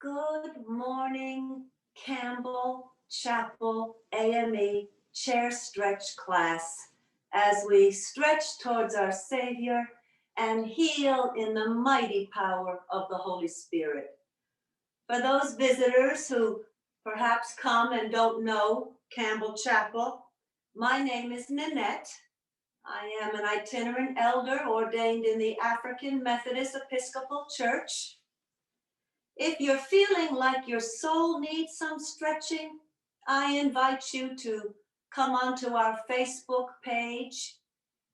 Good morning, Campbell Chapel AME Chair Stretch class, as we stretch towards our Savior and heal in the mighty power of the Holy Spirit. For those visitors who perhaps come and don't know Campbell Chapel, my name is Nannette. I am an itinerant elder ordained in the African Methodist Episcopal Church. If you're feeling like your soul needs some stretching, I invite you to come onto our Facebook page,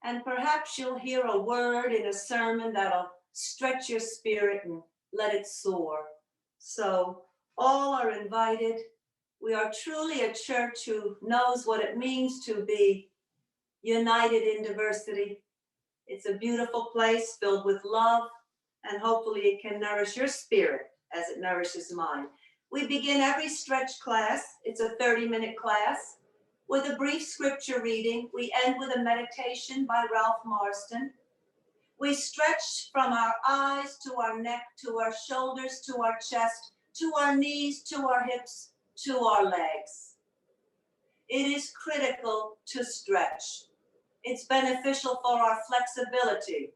and perhaps you'll hear a word in a sermon that'll stretch your spirit and let it soar. So all are invited. We are truly a church who knows what it means to be united in diversity. It's a beautiful place filled with love, and hopefully it can nourish your spirit as it nourishes mine. We begin every stretch class, it's a 30-minute class, with a brief scripture reading. We end with a meditation by Ralph Marston. We stretch from our eyes to our neck, to our shoulders, to our chest, to our knees, to our hips, to our legs. It is critical to stretch. It's beneficial for our flexibility,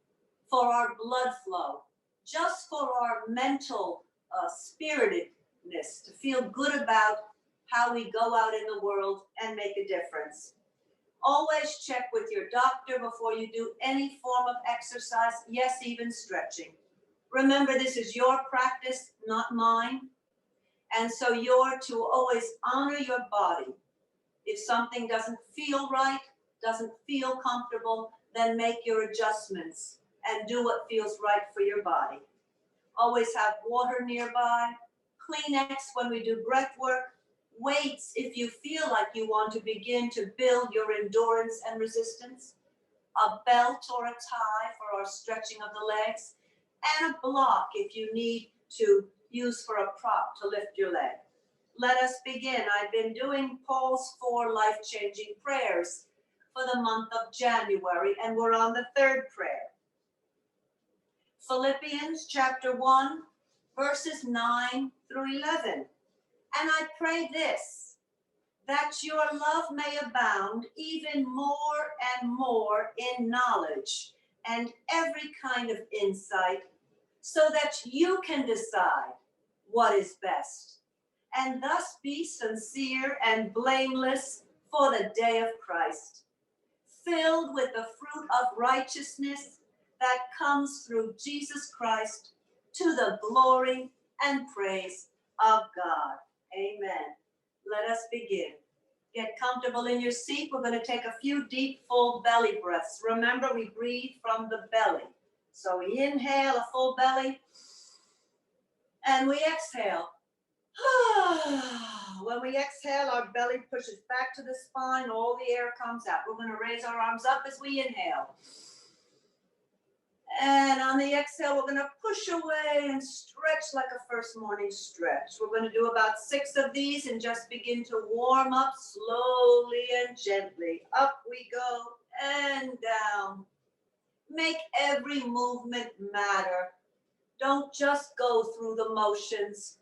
for our blood flow, just for our mental spiritedness, to feel good about how we go out in the world and make a difference. Always check with your doctor before you do any form of exercise, yes, even stretching. Remember, this is your practice, not mine. And so you're to always honor your body. If something doesn't feel right, doesn't feel comfortable, then make your adjustments and do what feels right for your body. Always have water nearby, Kleenex when we do breath work, weights if you feel like you want to begin to build your endurance and resistance, a belt or a tie for our stretching of the legs, and a block if you need to use for a prop to lift your leg. Let us begin. I've been doing Paul's 4 life-changing prayers for the month of January, and we're on the 3rd prayer. Philippians chapter 1, verses 9 through 11. And I pray this, that your love may abound even more and more in knowledge and every kind of insight, so that you can decide what is best, and thus be sincere and blameless for the day of Christ, filled with the fruit of righteousness that comes through Jesus Christ, to the glory and praise of God. Amen. Let us begin. Get comfortable in your seat. We're going to take a few deep, full belly breaths. Remember, we breathe from the belly. So we inhale a full belly, and we exhale. When we exhale, our belly pushes back to the spine. All the air comes out. We're going to raise our arms up as we inhale. And on the exhale, we're going to push away and stretch like a first morning stretch. We're going to do about 6 of these and just begin to warm up slowly and gently. Up we go and down. Make every movement matter. Don't just go through the motions.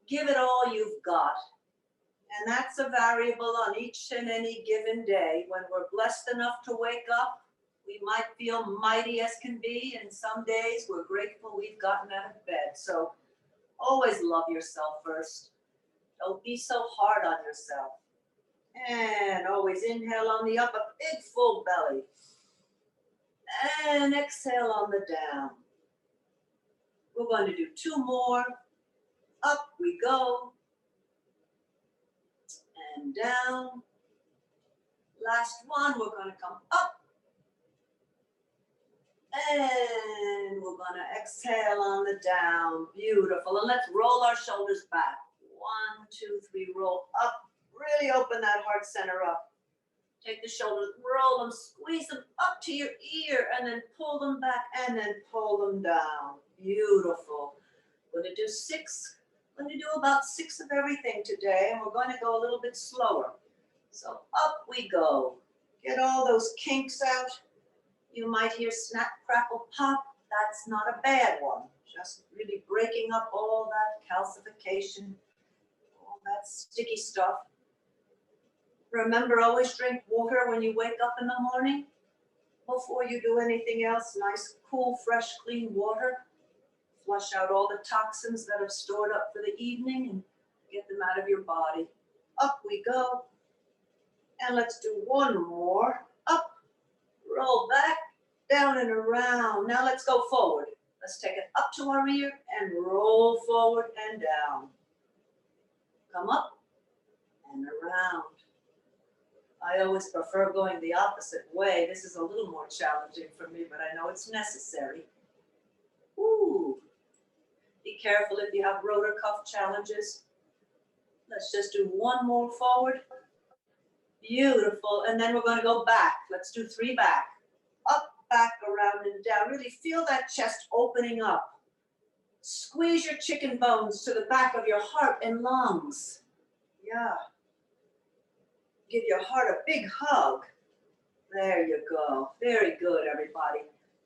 Give it all you've got. And that's a variable on each and any given day. When we're blessed enough to wake up, we might feel mighty as can be, and some days we're grateful we've gotten out of bed. So always love yourself first. Don't be so hard on yourself. And always inhale on the up, a big full belly. And exhale on the down. We're going to do 2 more. Up we go. And down. Last one, we're going to come up. And we're going to exhale on the down. Beautiful. And let's roll our shoulders back. 1, 2, 3, roll up. Really open that heart center up. Take the shoulders, roll them, squeeze them up to your ear, and then pull them back, and then pull them down. Beautiful. We're going to do 6. We're going to do about 6 of everything today, and we're going to go a little bit slower. So up we go. Get all those kinks out. You might hear snap, crackle, pop. That's not a bad one. Just really breaking up all that calcification, all that sticky stuff. Remember, always drink water when you wake up in the morning. Before you do anything else, nice, cool, fresh, clean water. Flush out all the toxins that have stored up for the evening and get them out of your body. Up we go. And let's do one more. Up, roll back, down and around. Now let's go forward. Let's take it up to our ear and roll forward and down. Come up and around. I always prefer going the opposite way. This is a little more challenging for me, but I know it's necessary. Ooh. Be careful if you have rotor cuff challenges. Let's just do one more forward. Beautiful. And then we're going to go back. Let's do 3 back. Up, back, around, and down. Really feel that chest opening up. Squeeze your chicken bones to the back of your heart and lungs. Yeah. Give your heart a big hug. There you go. Very good, everybody.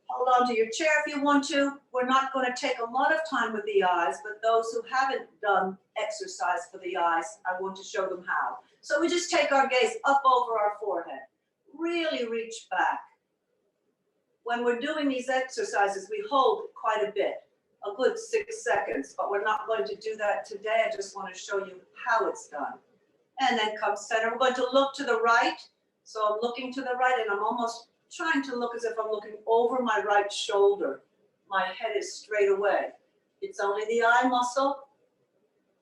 Hold on to your chair if you want to. We're not going to take a lot of time with the eyes, but those who haven't done exercise for the eyes, I want to show them how. So we just take our gaze up over our forehead. Really reach back. When we're doing these exercises, we hold quite a bit, a good 6 seconds, but we're not going to do that today. I just want to show you how it's done. And then come center. We're going to look to the right. So I'm looking to the right and I'm almost trying to look as if I'm looking over my right shoulder. My head is straight away. It's only the eye muscle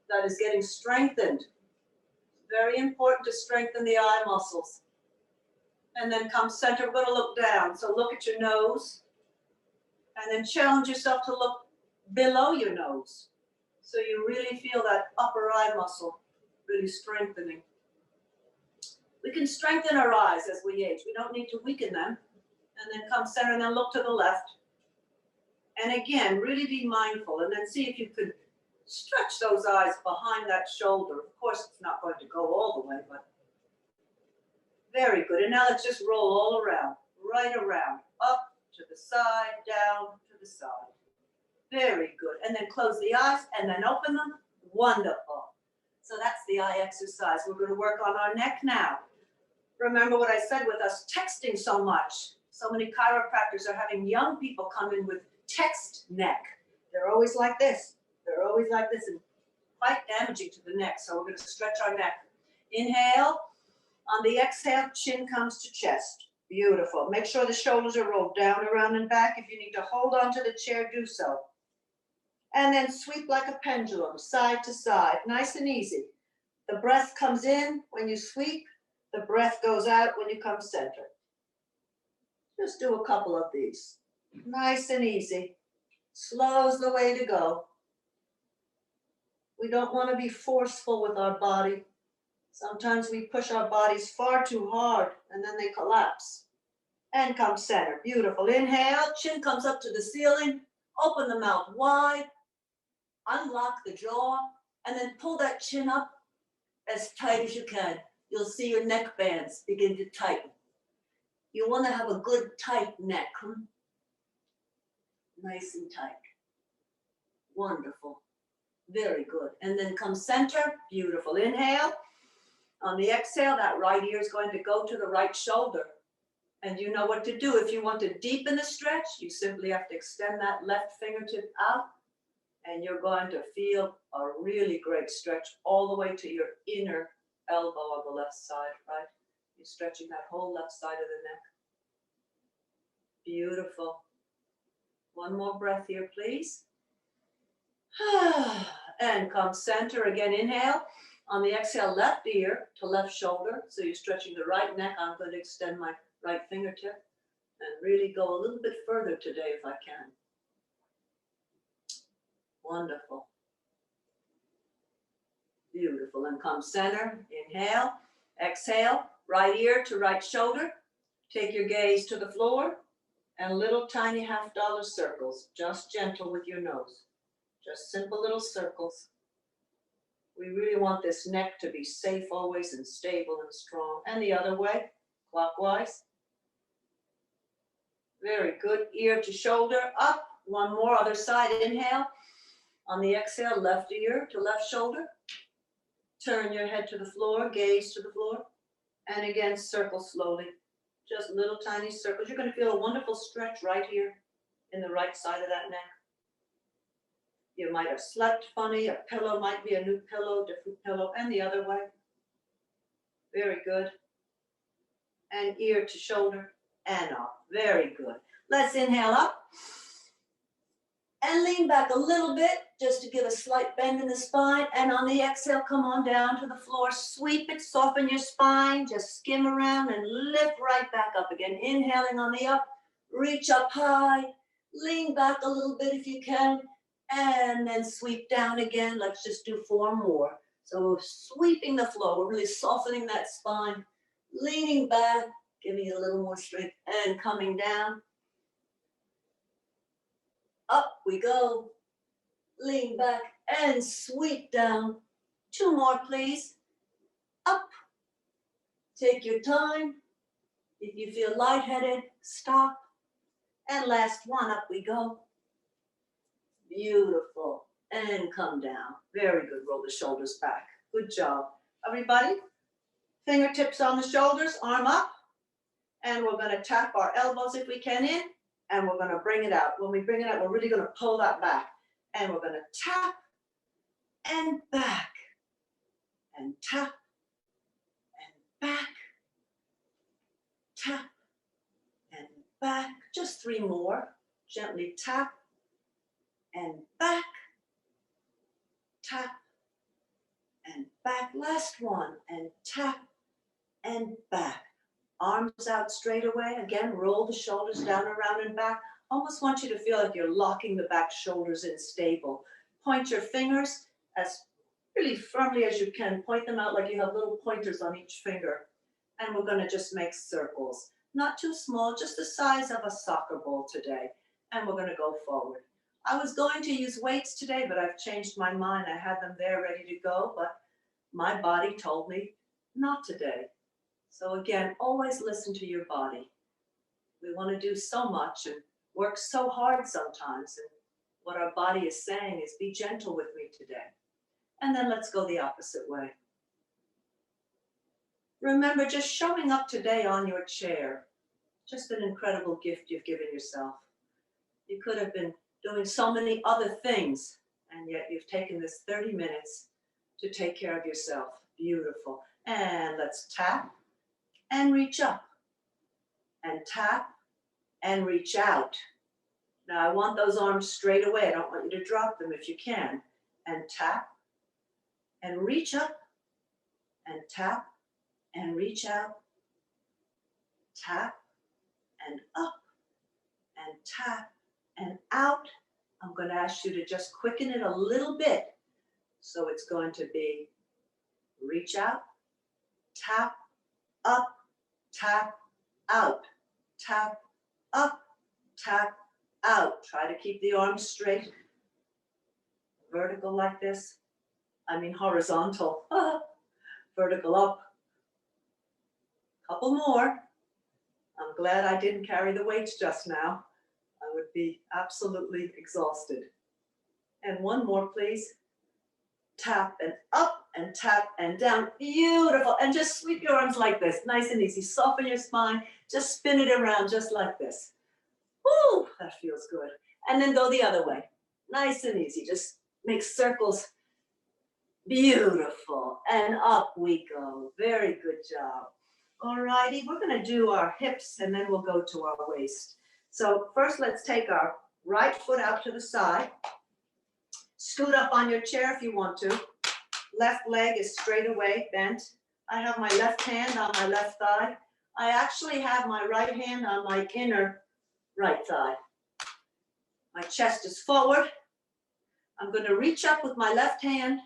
that is getting strengthened. Very important to strengthen the eye muscles. And then come center. We're going to look down. So look at your nose. And then challenge yourself to look below your nose. So you really feel that upper eye muscle really strengthening. We can strengthen our eyes as we age. We don't need to weaken them. And then come center and then look to the left. And again, really be mindful and then see if you could stretch those eyes behind that shoulder. Of course, it's not going to go all the way, but very good. And now let's just roll all around, right around, up to the side, down to the side. Very good. And then close the eyes and then open them. Wonderful. So that's the eye exercise. We're going to work on our neck now. Remember what I said with us texting so much. So many chiropractors are having young people come in with text neck. They're always like this. They're always like this and quite damaging to the neck. So we're going to stretch our neck. Inhale. On the exhale, chin comes to chest. Beautiful. Make sure the shoulders are rolled down, around, and back. If you need to hold on to the chair, do so. And then sweep like a pendulum, side to side, nice and easy. The breath comes in when you sweep. The breath goes out when you come center. Just do a couple of these. Nice and easy. Slow's the way to go. We don't want to be forceful with our body. Sometimes we push our bodies far too hard and then they collapse. And come center. Beautiful. Inhale, chin comes up to the ceiling. Open the mouth wide. Unlock the jaw. And then pull that chin up as tight as you can. You'll see your neck bands begin to tighten. You want to have a good tight neck. Nice and tight. Wonderful. Very good. And then come center. Beautiful. Inhale. On the exhale, that right ear is going to go to the right shoulder. And you know what to do. If you want to deepen the stretch, you simply have to extend that left fingertip out. And you're going to feel a really great stretch all the way to your inner elbow on the left side, right? You're stretching that whole left side of the neck. Beautiful. One more breath here, please. And come center again. Inhale. On the exhale, left ear to left shoulder. So you're stretching the right neck. I'm going to extend my right fingertip and really go a little bit further today if I can. Wonderful. Beautiful. And come center. Inhale. Exhale. Right ear to right shoulder. Take your gaze to the floor and little tiny $50 circles. Just gentle with your nose. Just simple little circles. We really want this neck to be safe always and stable and strong. And the other way, clockwise. Very good. Ear to shoulder, up One more, other side, inhale. On the exhale, left ear to left shoulder. Turn your head to the floor, gaze to the floor. And again, circle slowly. Just little tiny circles. You're going to feel a wonderful stretch right here in the right side of that neck. You might have slept funny. A pillow might be a new pillow, different pillow, and the other way. Very good. And ear to shoulder and up. Very good. Let's inhale up. And lean back a little bit just to give a slight bend in the spine. And on the exhale, come on down to the floor. Sweep it, soften your spine. Just skim around and lift right back up again. Inhaling on the up. Reach up high. Lean back a little bit if you can. And then sweep down again. Let's just do 4 more. So sweeping the floor. We're really softening that spine. Leaning back. Giving you a little more strength. And coming down. Up we go. Lean back and sweep down. 2 more, please. Up. Take your time. If you feel lightheaded, stop. And last one, up we go. Beautiful. And come down. Very good. Roll the shoulders back. Good job. Everybody, fingertips on the shoulders, arm up. And we're going to tap our elbows if we can in. And we're going to bring it out. When we bring it out, we're really going to pull that back. And we're going to tap and back. And tap and back. Tap and back. Just 3 more. Gently tap and back. Tap and back. Last one. And tap and back. Arms out straight away. Again, roll the shoulders down, around, and back. Almost want you to feel like you're locking the back shoulders in stable. Point your fingers as really firmly as you can. Point them out like you have little pointers on each finger. And we're going to just make circles. Not too small, just the size of a soccer ball today. And we're going to go forward. I was going to use weights today, but I've changed my mind. I had them there ready to go, but my body told me not today. So again, always listen to your body. We want to do so much and work so hard sometimes. And what our body is saying is, be gentle with me today. And then let's go the opposite way. Remember, just showing up today on your chair, just an incredible gift you've given yourself. You could have been doing so many other things, and yet you've taken this 30 minutes to take care of yourself. Beautiful. And let's tap. And reach up, and tap, and reach out. Now I want those arms straight away. I don't want you to drop them if you can. And tap, and reach up, and tap, and reach out. Tap, and up, and tap, and out. I'm going to ask you to just quicken it a little bit. So it's going to be reach out, tap, up, tap, out, tap, up, tap, out. Try to keep the arms straight. Vertical like this. I mean horizontal. Vertical up. Couple more. I'm glad I didn't carry the weights just now. I would be absolutely exhausted. And one more, please. Tap and up and tap and down. Beautiful. And just sweep your arms like this. Nice and easy. Soften your spine. Just spin it around just like this. Woo, that feels good. And then go the other way. Nice and easy. Just make circles. Beautiful. And up we go. Very good job. All righty. We're going to do our hips and then we'll go to our waist. So first let's take our right foot out to the side. Scoot up on your chair if you want to. Left leg is straight away, bent. I have my left hand on my left thigh. I actually have my right hand on my inner right thigh. My chest is forward. I'm going to reach up with my left hand,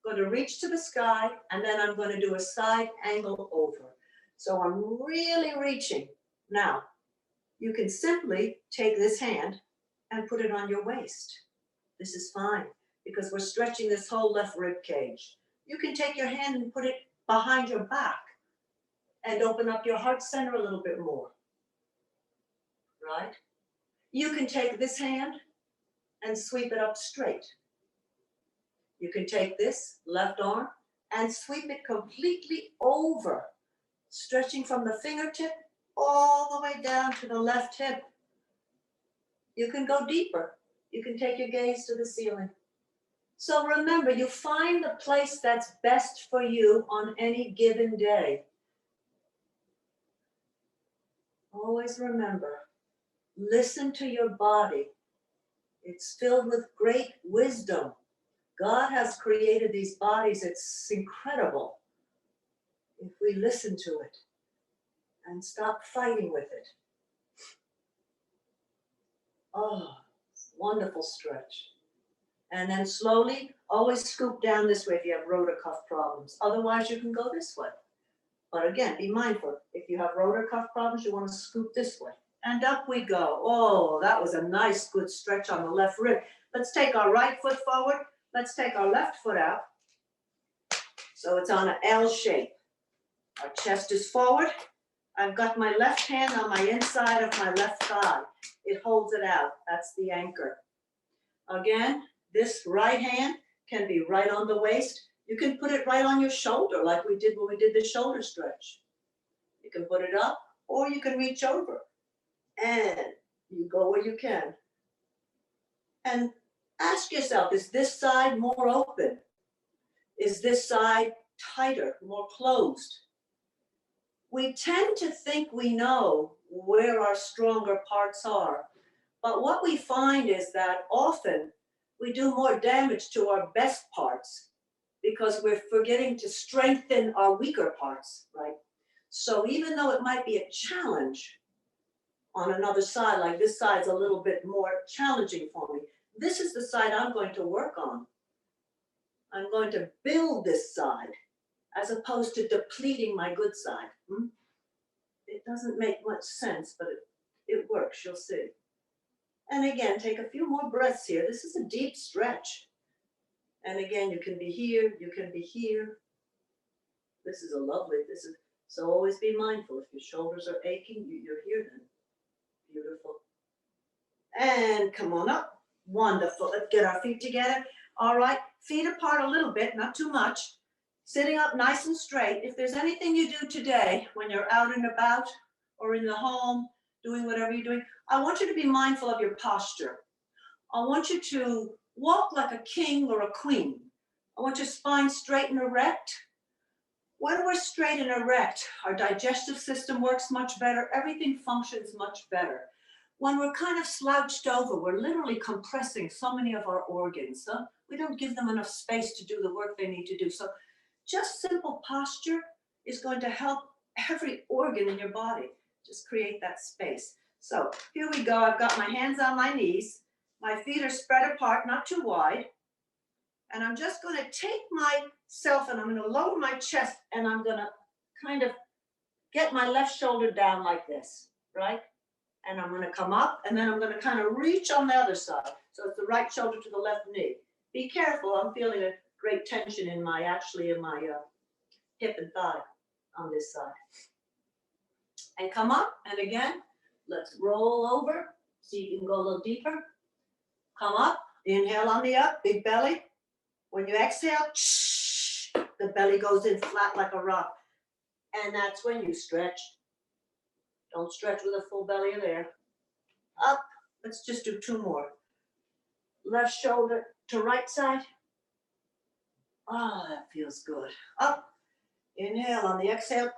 going to reach to the sky, and then I'm going to do a side angle over. So I'm really reaching. Now, you can simply take this hand and put it on your waist. This is fine because we're stretching this whole left rib cage. You can take your hand and put it behind your back and open up your heart center a little bit more, right? You can take this hand and sweep it up straight. You can take this left arm and sweep it completely over, stretching from the fingertip all the way down to the left hip. You can go deeper. You can take your gaze to the ceiling. So remember, you find the place that's best for you on any given day. Always remember, listen to your body. It's filled with great wisdom. God has created these bodies. It's incredible if we listen to it and stop fighting with it. Oh, wonderful stretch. And then slowly, always scoop down this way if you have rotor cuff problems. Otherwise, you can go this way. But again, be mindful. If you have rotor cuff problems, you want to scoop this way. And up we go. Oh, that was a nice, good stretch on the left rib. Let's take our right foot forward. Let's take our left foot out. So it's on an L shape. Our chest is forward. I've got my left hand on my inside of my left thigh. It holds it out. That's the anchor. Again, this right hand can be right on the waist. You can put it right on your shoulder like we did when we did the shoulder stretch. You can put it up or you can reach over. And you go where you can. And ask yourself, is this side more open? Is this side tighter, more closed? We tend to think we know where our stronger parts are. But what we find is that often we do more damage to our best parts because we're forgetting to strengthen our weaker parts, right? So even though it might be a challenge on another side, like this side's a little bit more challenging for me, this is the side I'm going to work on. I'm going to build this side as opposed to depleting my good side. It doesn't make much sense, but it works, you'll see. And again, take a few more breaths here. This is a deep stretch. And again, you can be here, you can be here. This is so always be mindful. If your shoulders are aching, you're here then. Beautiful. And come on up. Wonderful. Let's get our feet together. All right, feet apart a little bit, not too much. Sitting up nice and straight. If there's anything you do today when you're out and about or in the home, doing whatever you're doing, I want you to be mindful of your posture. I want you to walk like a king or a queen. I want your spine straight and erect. When we're straight and erect, our digestive system works much better. Everything functions much better. When we're kind of slouched over, we're literally compressing so many of our organs. We don't give them enough space to do the work they need to do. So just simple posture is going to help every organ in your body. Just create that space. So here we go. I've got my hands on my knees. My feet are spread apart, not too wide. And I'm just going to take myself and I'm going to lower my chest and I'm going to kind of get my left shoulder down like this, right? And I'm going to come up and then I'm going to kind of reach on the other side. So it's the right shoulder to the left knee. Be careful. I'm feeling a great tension in my hip and thigh on this side. And come up. And again, let's roll over so you can go a little deeper. Come up. Inhale on the up, big belly. When you exhale, the belly goes in flat like a rock. And that's when you stretch. Don't stretch with a full belly there. Up. Let's just do two more. Left shoulder to right side. Oh, that feels good. Up. Inhale on the exhale.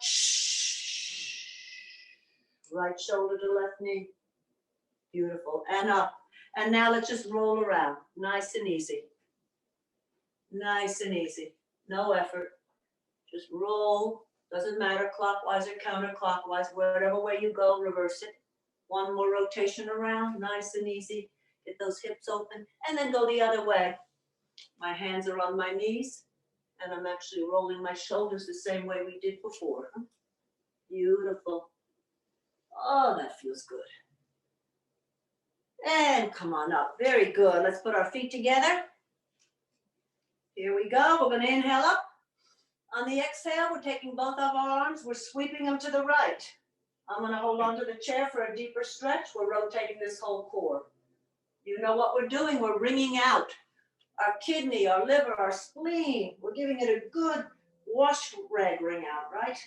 Right shoulder to left knee. Beautiful. And up. And now let's just roll around. Nice and easy. Nice and easy. No effort. Just roll. Doesn't matter clockwise or counterclockwise. Whatever way you go, reverse it. One more rotation around. Nice and easy. Get those hips open. And then go the other way. My hands are on my knees. And I'm actually rolling my shoulders the same way we did before. Beautiful. Oh, that feels good. And come on up. Very good. Let's put our feet together. Here we go. We're going to inhale up. On the exhale, we're taking both of our arms. We're sweeping them to the right. I'm going to hold on to the chair for a deeper stretch. We're rotating this whole core. You know what we're doing? We're wringing out our kidney, our liver, our spleen. We're giving it a good wash rag wring out, right?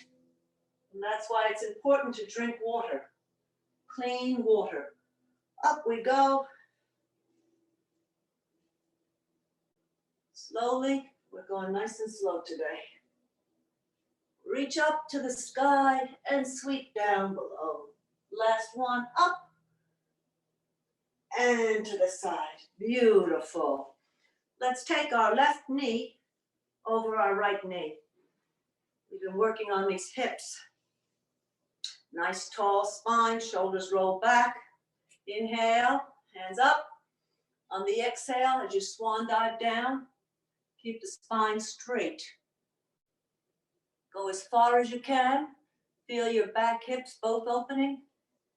And that's why it's important to drink water, clean water. Up we go. Slowly, we're going nice and slow today. Reach up to the sky and sweep down below. Last one, up and to the side. Beautiful. Let's take our left knee over our right knee. We've been working on these hips. Nice tall spine, shoulders roll back. Inhale, hands up. On the exhale, as you swan dive down, keep the spine straight. Go as far as you can. Feel your back hips both opening,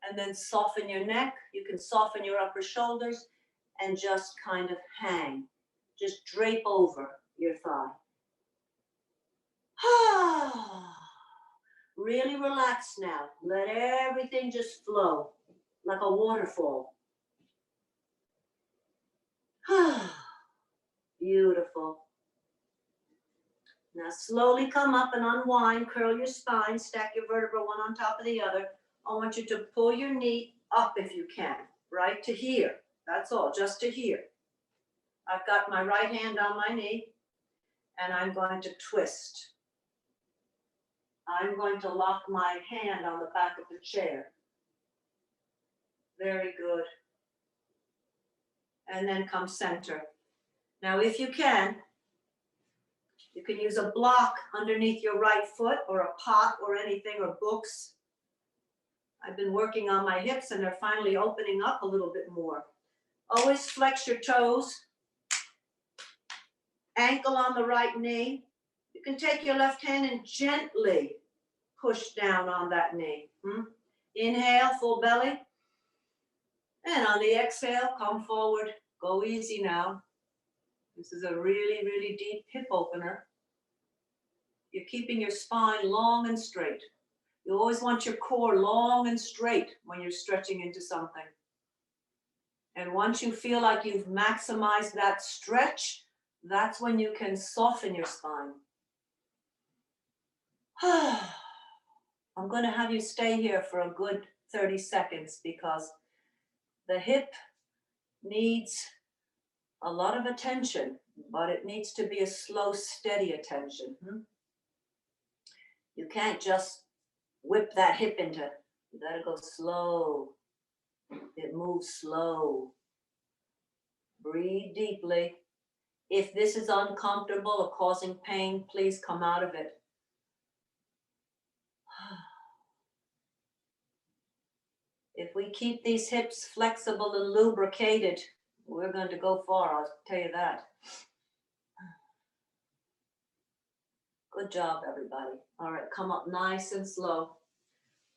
and then soften your neck. You can soften your upper shoulders and just kind of hang. Just drape over your thigh. Really relax now. Let everything just flow like a waterfall. Beautiful. Now slowly come up and unwind, curl your spine, stack your vertebrae one on top of the other. I want you to pull your knee up if you can, right to here. That's all, just to here. I've got my right hand on my knee and I'm going to twist. I'm going to lock my hand on the back of the chair. Very good. And then come center. Now, if you can use a block underneath your right foot or a pot or anything or books. I've been working on my hips and they're finally opening up a little bit more. Always flex your toes. Ankle on the right knee. You can take your left hand and gently push down on that knee. Inhale, full belly. And on the exhale, come forward. Go easy now. This is a really, really deep hip opener. You're keeping your spine long and straight. You always want your core long and straight when you're stretching into something. And once you feel like you've maximized that stretch, that's when you can soften your spine. I'm going to have you stay here for a good 30 seconds because the hip needs a lot of attention, but it needs to be a slow, steady attention. You can't just whip that hip into, you gotta go slow. It moves slow. Breathe deeply. If this is uncomfortable or causing pain, please come out of it. If we keep these hips flexible and lubricated, we're going to go far, I'll tell you that. Good job, everybody. All right, come up nice and slow.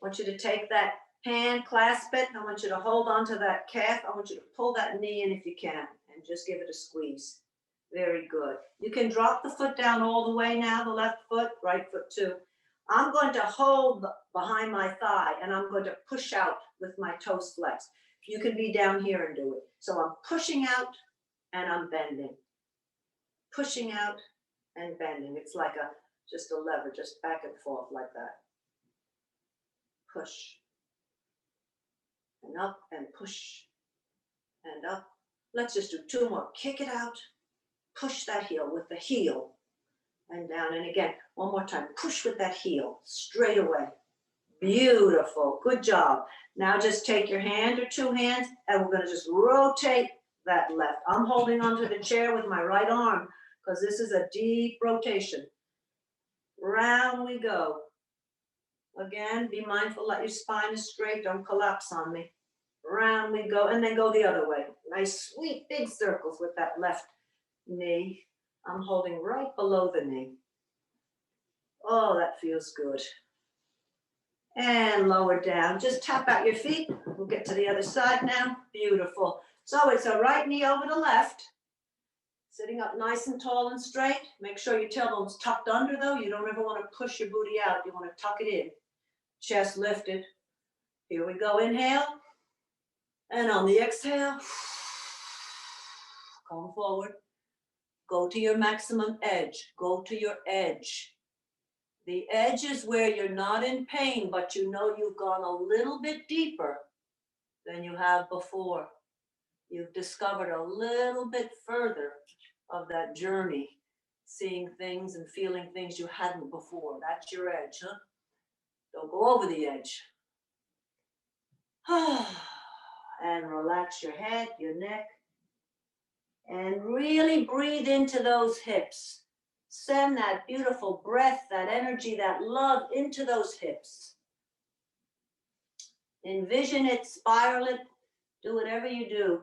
I want you to take that hand, clasp it. I want you to hold on to that calf. I want you to pull that knee in if you can and just give it a squeeze. Very good. You can drop the foot down all the way now, the left foot, right foot too. I'm going to hold behind my thigh and I'm going to push out with my toes flexed. You can be down here and do it. So I'm pushing out and I'm bending. Pushing out and bending. It's like just a lever, just back and forth like that. Push. And up and push. And up. Let's just do two more. Kick it out. Push that heel with the heel. And down. And again, one more time. Push with that heel. Straight away. Beautiful. Good job. Now just take your hand or two hands and we're going to just rotate that left. I'm holding onto the chair with my right arm because this is a deep rotation. Round we go. Again, be mindful that your spine is straight. Don't collapse on me. Round we go and then go the other way. Nice, sweet, big circles with that left knee. I'm holding right below the knee. Oh, that feels good. And lower down. Just tap out your feet. We'll get to the other side now. Beautiful. So it's a right knee over the left. Sitting up nice and tall and straight. Make sure your tailbone's tucked under though. You don't ever want to push your booty out. You want to tuck it in. Chest lifted. Here we go. Inhale. And on the exhale, Come forward. Go to your maximum edge. Go to your edge. The edge is where you're not in pain, but you know you've gone a little bit deeper than you have before. You've discovered a little bit further of that journey, seeing things and feeling things you hadn't before. That's your edge, huh? Don't go over the edge. And relax your head, your neck, and really breathe into those hips. Send that beautiful breath, that energy, that love into those hips. Envision it, spiral it, do whatever you do.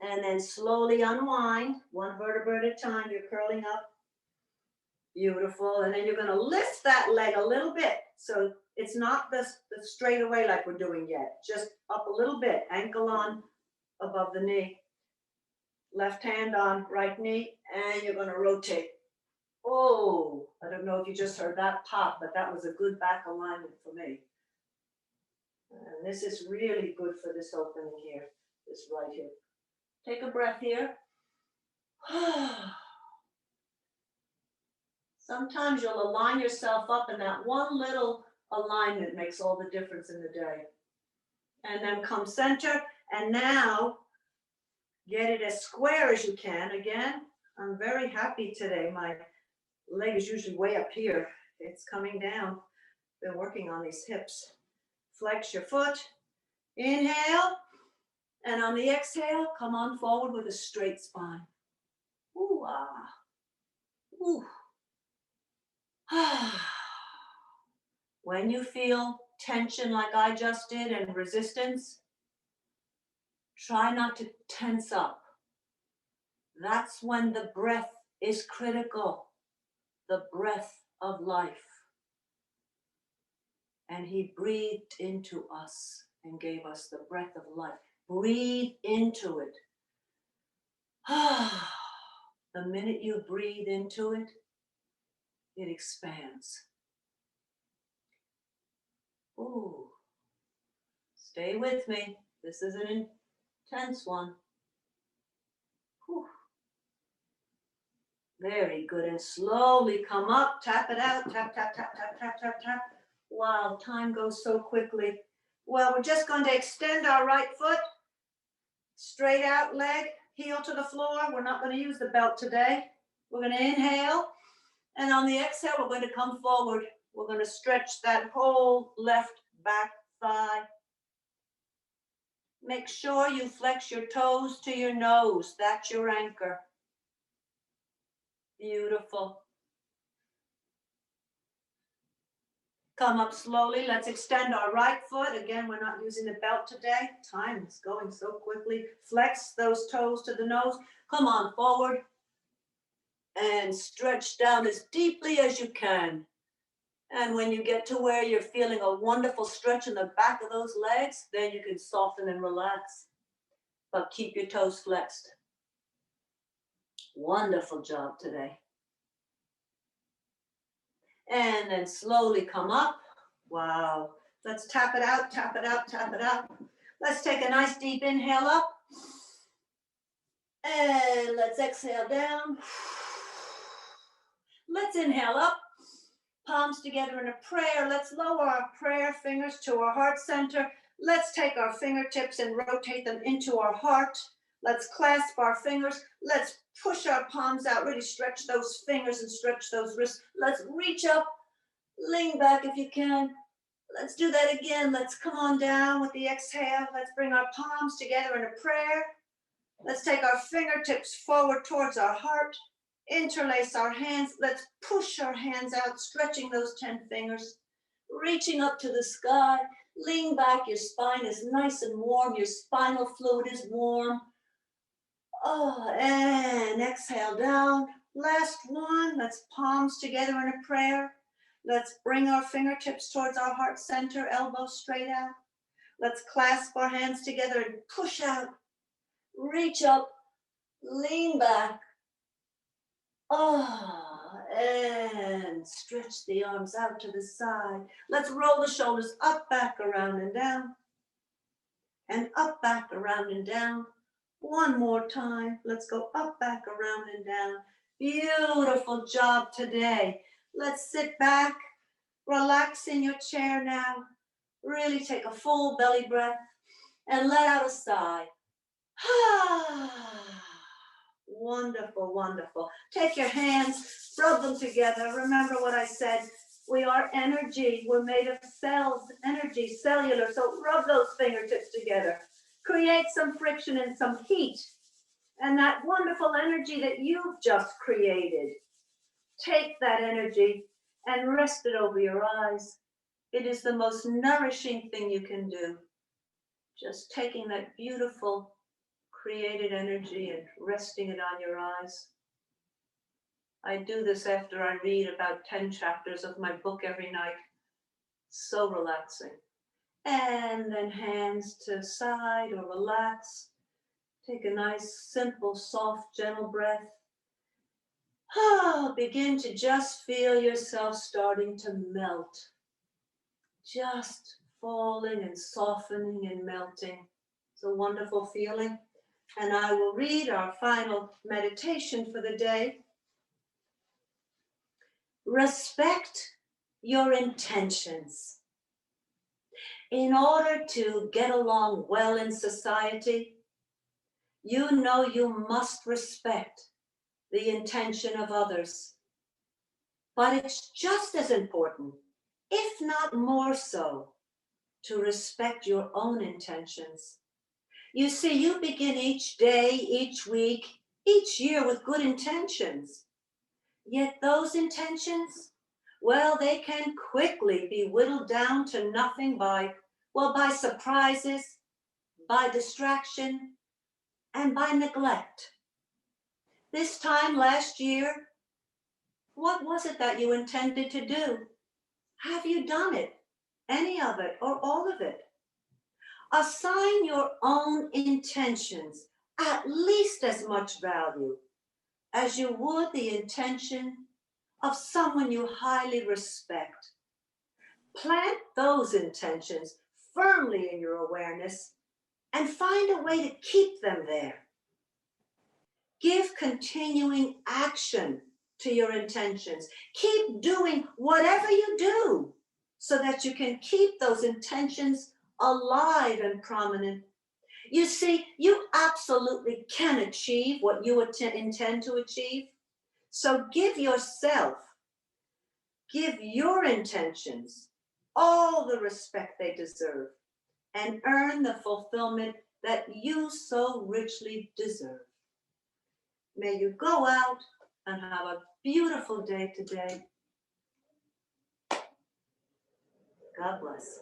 And then slowly unwind, one vertebra at a time. You're curling up. Beautiful. And then you're going to lift that leg a little bit. So it's not the straight away like we're doing yet. Just up a little bit. Ankle on above the knee. Left hand on right knee. And you're going to rotate. Oh, I don't know if you just heard that pop, but that was a good back alignment for me. And this is really good for this opening here, this right hip. Take a breath here. Sometimes you'll align yourself up, and that one little alignment makes all the difference in the day. And then come center, and now get it as square as you can. Again, I'm very happy today. My leg is usually way up here. It's coming down. Been working on these hips. Flex your foot. Inhale. And on the exhale, come on forward with a straight spine. Ooh, ah. Ooh. When you feel tension like I just did and resistance, try not to tense up. That's when the breath is critical. The breath of life. And he breathed into us and gave us the breath of life. Breathe into it. The minute you breathe into it, it expands. Ooh. Stay with me. This is an intense one. Whew. Very good. And slowly come up, tap it out, tap, tap, tap, tap, tap, tap, tap. Wow, time goes so quickly. Well, we're just going to extend our right foot, straight out leg, heel to the floor. We're not going to use the belt today. We're going to inhale, and on the exhale, we're going to come forward. We're going to stretch that whole left back thigh. Make sure you flex your toes to your nose. That's your anchor. Beautiful. Come up slowly. Let's extend our right foot. Again, we're not using the belt today. Time is going so quickly. Flex those toes to the nose. Come on forward. And stretch down as deeply as you can. And when you get to where you're feeling a wonderful stretch in the back of those legs, then you can soften and relax. But keep your toes flexed. Wonderful job today. And then slowly come up. Wow. Let's tap it out, tap it out, tap it out. Let's take a nice deep inhale up. And let's exhale down. Let's inhale up. Palms together in a prayer. Let's lower our prayer fingers to our heart center. Let's take our fingertips and rotate them into our heart. Let's clasp our fingers. Let's push our palms out. Really stretch those fingers and stretch those wrists. Let's reach up. Lean back if you can. Let's do that again. Let's come on down with the exhale. Let's bring our palms together in a prayer. Let's take our fingertips forward towards our heart. Interlace our hands. Let's push our hands out, stretching those 10 fingers. Reaching up to the sky. Lean back. Your spine is nice and warm. Your spinal fluid is warm. Oh, and exhale down. Last one. Let's palms together in a prayer. Let's bring our fingertips towards our heart center, elbows straight out. Let's clasp our hands together and push out. Reach up. Lean back. Oh, and stretch the arms out to the side. Let's roll the shoulders up, back, around, and down. And up, back, around, and down. One more time. Let's go up, back, around, and down. Beautiful job today. Let's sit back, relax in your chair now. Really take a full belly breath and let out a sigh. Wonderful, wonderful. Take your hands, rub them together. Remember what I said. We are energy. We're made of cells, energy, cellular. So rub those fingertips together. Create some friction and some heat. And that wonderful energy that you've just created, take that energy and rest it over your eyes. It is the most nourishing thing you can do. Just taking that beautiful created energy and resting it on your eyes. I do this after I read about 10 chapters of my book every night. So relaxing. And then hands to side or relax. Take a nice, simple, soft, gentle breath. Begin to just feel yourself starting to melt. Just falling and softening and melting. It's a wonderful feeling. And I will read our final meditation for the day. Respect your intentions. In order to get along well in society, you know you must respect the intention of others. But it's just as important, if not more so, to respect your own intentions. You see, you begin each day, each week, each year with good intentions. Yet those intentions, well, they can quickly be whittled down to nothing by surprises, by distraction, and by neglect. This time last year, what was it that you intended to do? Have you done it? Any of it or all of it? Assign your own intentions at least as much value as you would the intention of someone you highly respect. Plant those intentions firmly in your awareness and find a way to keep them there. Give continuing action to your intentions. Keep doing whatever you do so that you can keep those intentions alive and prominent. You see, you absolutely can achieve what you intend to achieve. So give your intentions all the respect they deserve and earn the fulfillment that you so richly deserve. May you go out and have a beautiful day today. God bless.